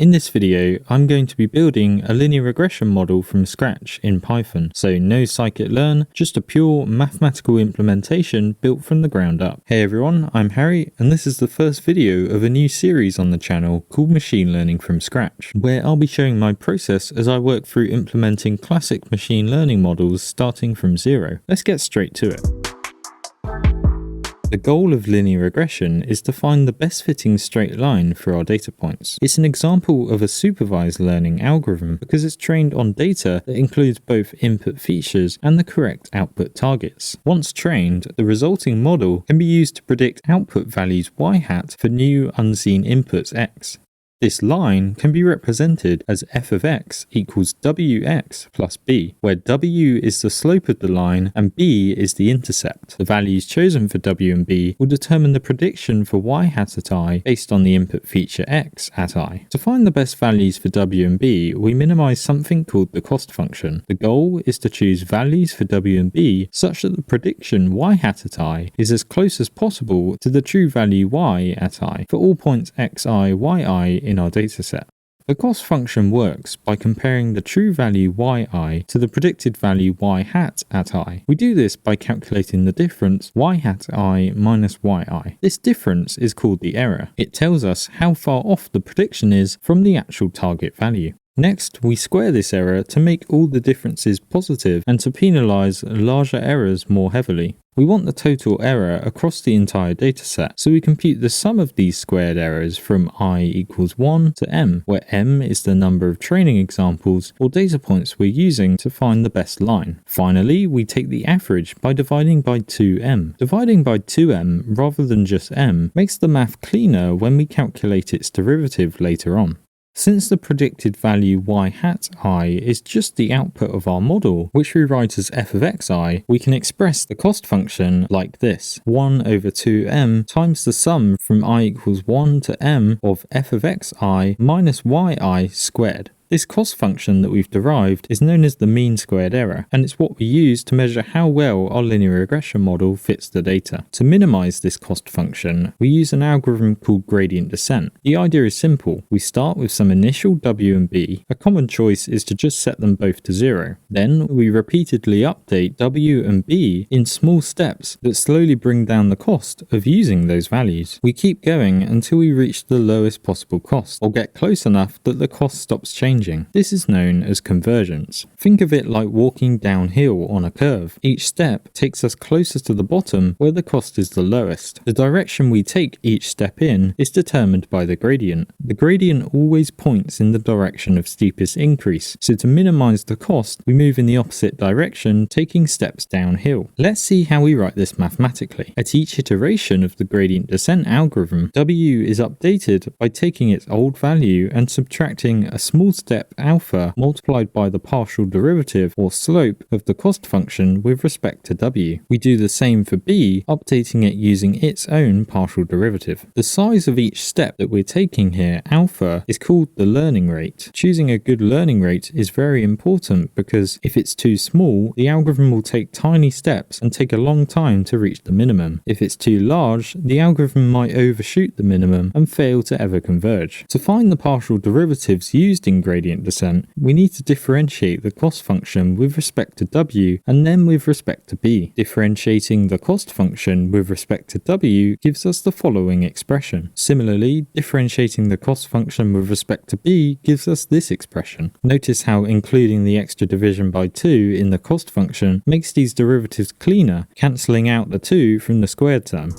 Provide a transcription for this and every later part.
In this video, I'm going to be building a linear regression model from scratch in Python. So no Scikit-Learn, just a pure mathematical implementation built from the ground up. Hey everyone, I'm Harry, and this is the first video of a new series on the channel called Machine Learning from Scratch, where I'll be showing my process as I work through implementing classic machine learning models starting from zero. Let's get straight to it. The goal of linear regression is to find the best fitting straight line for our data points. It's an example of a supervised learning algorithm because it's trained on data that includes both input features and the correct output targets. Once trained, the resulting model can be used to predict output values y hat for new unseen inputs x. This line can be represented as f of x equals wx plus b, where w is the slope of the line and b is the intercept. The values chosen for w and b will determine the prediction for y hat at I based on the input feature x at I. To find the best values for w and b, we minimize something called the cost function. The goal is to choose values for w and b such that the prediction y hat at I is as close as possible to the true value y at I for all points xi, yi in our dataset. The cost function works by comparing the true value yi to the predicted value y hat at I. We do this by calculating the difference y hat I minus yi. This difference is called the error. It tells us how far off the prediction is from the actual target value. Next, we square this error to make all the differences positive and to penalize larger errors more heavily. We want the total error across the entire dataset, so we compute the sum of these squared errors from I equals 1 to m, where m is the number of training examples or data points we're using to find the best line. Finally, we take the average by dividing by 2m. Dividing by 2m rather than just m makes the math cleaner when we calculate its derivative later on. Since the predicted value y hat I is just the output of our model, which we write as f of xi, we can express the cost function like this: 1 over 2m times the sum from I equals 1 to m of f of xi minus yi squared. This cost function that we've derived is known as the mean squared error, and it's what we use to measure how well our linear regression model fits the data. To minimize this cost function, we use an algorithm called gradient descent. The idea is simple. We start with some initial w and b. A common choice is to just set them both to 0. Then we repeatedly update w and b in small steps that slowly bring down the cost of using those values. We keep going until we reach the lowest possible cost, or get close enough that the cost stops changing. This is known as convergence. Think of it like walking downhill on a curve. Each step takes us closer to the bottom where the cost is the lowest. The direction we take each step in is determined by the gradient. The gradient always points in the direction of steepest increase, so to minimize the cost, we move in the opposite direction, taking steps downhill. Let's see how we write this mathematically. At each iteration of the gradient descent algorithm, w is updated by taking its old value and subtracting a small step alpha multiplied by the partial derivative or slope of the cost function with respect to w. We do the same for b, updating it using its own partial derivative. The size of each step that we're taking here, alpha, is called the learning rate. Choosing a good learning rate is very important because if it's too small, the algorithm will take tiny steps and take a long time to reach the minimum. If it's too large, the algorithm might overshoot the minimum and fail to ever converge. To find the partial derivatives used in gradient descent, we need to differentiate the cost function with respect to w and then with respect to b. Differentiating the cost function with respect to w gives us the following expression. Similarly, differentiating the cost function with respect to b gives us this expression. Notice how including the extra division by 2 in the cost function makes these derivatives cleaner, cancelling out the 2 from the squared term.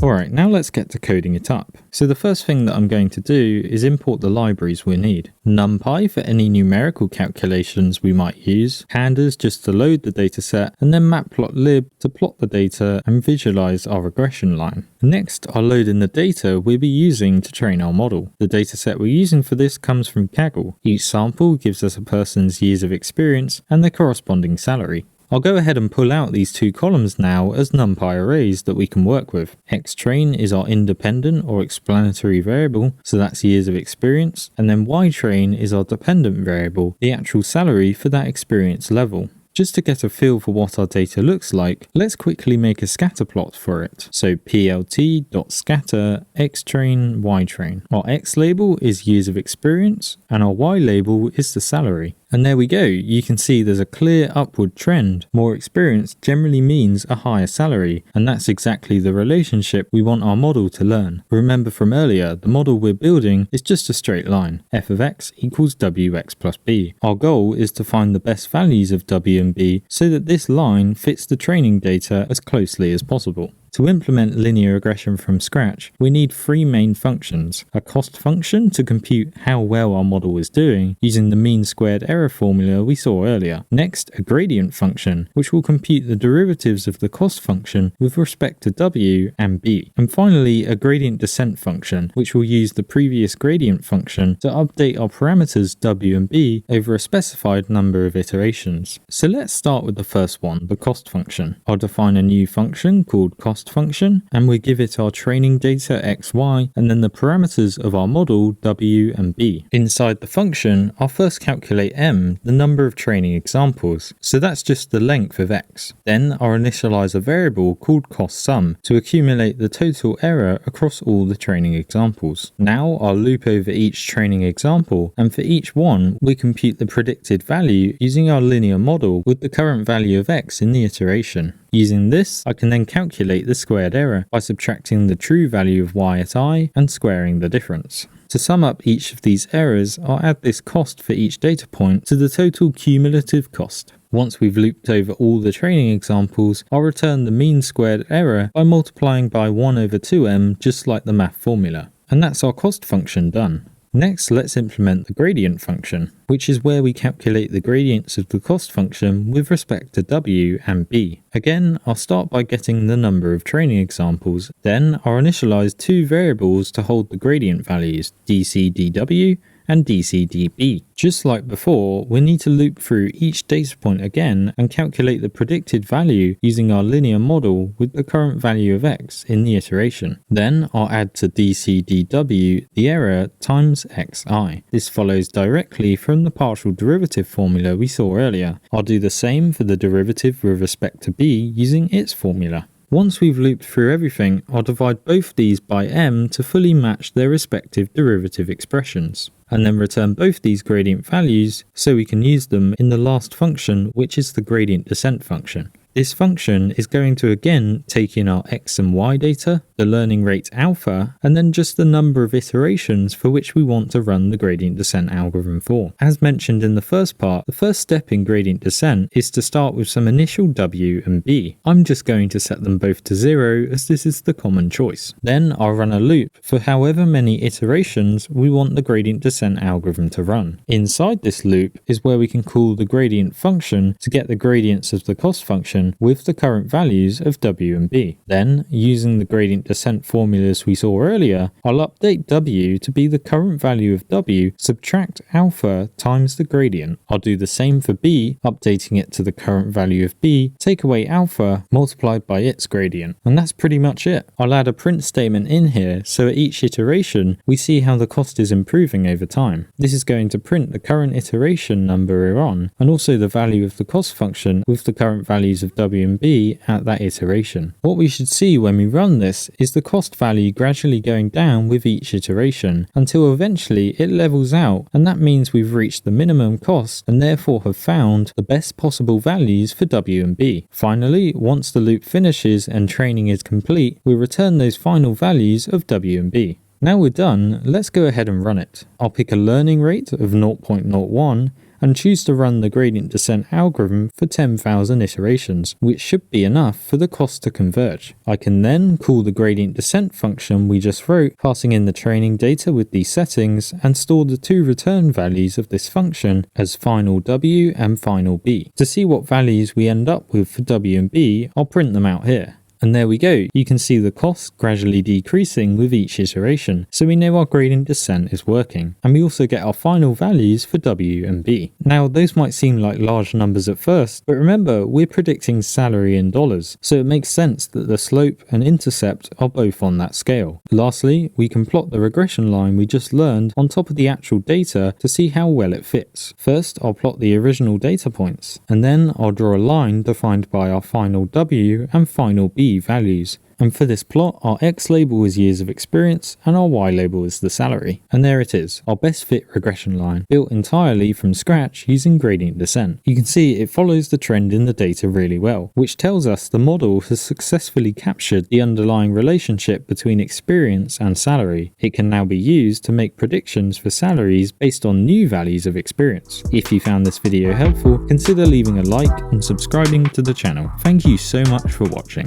Alright, now let's get to coding it up. So the first thing that I'm going to do is import the libraries we need. NumPy for any numerical calculations we might use, pandas just to load the dataset, and then matplotlib to plot the data and visualize our regression line. Next, I'll load in the data we'll be using to train our model. The dataset we're using for this comes from Kaggle. Each sample gives us a person's years of experience and their corresponding salary. I'll go ahead and pull out these two columns now as NumPy arrays that we can work with. Xtrain is our independent or explanatory variable, so that's years of experience, and then Ytrain is our dependent variable, the actual salary for that experience level. just to get a feel for what our data looks like, let's quickly make a scatter plot for it. So plt.scatter xtrain ytrain. Our x label is years of experience and our y label is the salary. And there we go, you can see there's a clear upward trend. More experience generally means a higher salary, and that's exactly the relationship we want our model to learn. Remember from earlier, the model we're building is just a straight line. F of x equals wx plus b. Our goal is to find the best values of w and b so that this line fits the training data as closely as possible. To implement linear regression from scratch, we need three main functions. A cost function to compute how well our model is doing, using the mean squared error formula we saw earlier. Next, a gradient function, which will compute the derivatives of the cost function with respect to w and b. And finally, a gradient descent function, which will use the previous gradient function to update our parameters w and b over a specified number of iterations. So let's start with the first one, the cost function. I'll define a new function called cost function, and we give it our training data x, y, and then the parameters of our model w and b. Inside the function, I'll first calculate m, the number of training examples, so that's just the length of x. Then I'll initialize a variable called cost sum to accumulate the total error across all the training examples. Now I'll loop over each training example, and for each one we compute the predicted value using our linear model with the current value of x in the iteration. Using this, I can then calculate the squared error by subtracting the true value of y at I and squaring the difference. To sum up each of these errors, I'll add this cost for each data point to the total cumulative cost. Once we've looped over all the training examples, I'll return the mean squared error by multiplying by 1 over 2m, just like the math formula. And that's our cost function done. Next, let's implement the gradient function, which is where we calculate the gradients of the cost function with respect to w and b. Again, I'll start by getting the number of training examples, then I'll initialize two variables to hold the gradient values, dcdw and dcdb. Just like before, we need to loop through each data point again and calculate the predicted value using our linear model with the current value of x in the iteration. Then I'll add to dcdw the error times xi. This follows directly from the partial derivative formula we saw earlier. I'll do the same for the derivative with respect to b using its formula. Once we've looped through everything, I'll divide both these by m to fully match their respective derivative expressions, and then return both these gradient values so we can use them in the last function, which is the gradient descent function. This function is going to again take in our x and y data, the learning rate alpha, and then just the number of iterations for which we want to run the gradient descent algorithm for. As mentioned in the first part, the first step in gradient descent is to start with some initial w and b. I'm just going to set them both to 0 as this is the common choice. Then I'll run a loop for however many iterations we want the gradient descent algorithm to run. Inside this loop is where we can call the gradient function to get the gradients of the cost function with the current values of w and b. Then, using the gradient descent formulas we saw earlier, I'll update w to be the current value of w, subtract alpha times the gradient. I'll do the same for b, updating it to the current value of b, take away alpha multiplied by its gradient. And that's pretty much it. I'll add a print statement in here so at each iteration we see how the cost is improving over time. This is going to print the current iteration number we're on, and also the value of the cost function with the current values of w and b at that iteration. What we should see when we run this is the cost value gradually going down with each iteration until eventually it levels out, and that means we've reached the minimum cost and therefore have found the best possible values for w and b. Finally, once the loop finishes and training is complete, we return those final values of w and b. Now we're done, let's go ahead and run it. I'll pick a learning rate of 0.01 and choose to run the gradient descent algorithm for 10,000 iterations, which should be enough for the cost to converge. I can then call the gradient descent function we just wrote, passing in the training data with these settings, and store the two return values of this function as final w and final b. To see what values we end up with for w and b, I'll print them out here. And there we go, you can see the cost gradually decreasing with each iteration, so we know our gradient descent is working. And we also get our final values for W and B. Now those might seem like large numbers at first, but remember we're predicting salary in dollars, so it makes sense that the slope and intercept are both on that scale. Lastly, we can plot the regression line we just learned on top of the actual data to see how well it fits. First, I'll plot the original data points, and then I'll draw a line defined by our final W and final B values. And for this plot, our X label is years of experience and our Y label is the salary. And there it is, our best fit regression line, built entirely from scratch using gradient descent. You can see it follows the trend in the data really well, which tells us the model has successfully captured the underlying relationship between experience and salary. It can now be used to make predictions for salaries based on new values of experience. If you found this video helpful, consider leaving a like and subscribing to the channel. Thank you so much for watching.